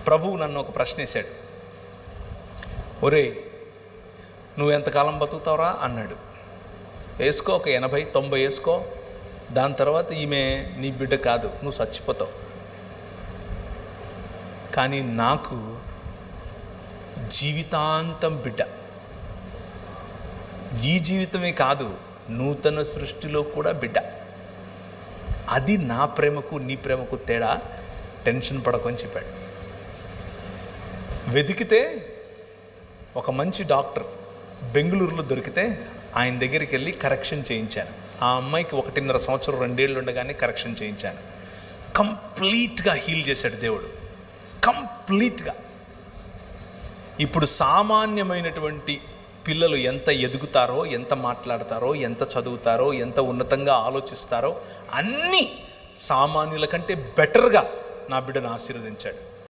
ప్రభువు నన్ను ఒక ప్రశ్న వేశాడు. ఒరే, నువ్వు ఎంతకాలం బతుకుతావురా అన్నాడు. వేసుకో, ఒక 80-90 వేసుకో, దాని తర్వాత ఈమె నీ బిడ్డ కాదు, నువ్వు చచ్చిపోతావు. కానీ నాకు జీవితాంతం బిడ్డ. ఈ జీవితమే కాదు, నూతన సృష్టిలో కూడా బిడ్డ. అది నా ప్రేమకు నీ ప్రేమకు తేడా. టెన్షన్ పడకొని చెప్పాడు. వెతికితే ఒక మంచి డాక్టర్ బెంగళూరులో దొరికితే ఆయన దగ్గరికి వెళ్ళి కరెక్షన్ చేయించాను. ఆ అమ్మాయికి 1.5 సంవత్సరం 2 ఏళ్ళు ఉండగానే కరెక్షన్ చేయించాను. కంప్లీట్గా హీల్ చేశాడు దేవుడు, కంప్లీట్గా. ఇప్పుడు సామాన్యమైనటువంటి పిల్లలు ఎంత ఎదుగుతారో, ఎంత మాట్లాడతారో, ఎంత చదువుతారో, ఎంత ఉన్నతంగా ఆలోచిస్తారో, అన్నీ సామాన్యుల కంటే బెటర్గా నా బిడ్డను ఆశీర్వదించాడు.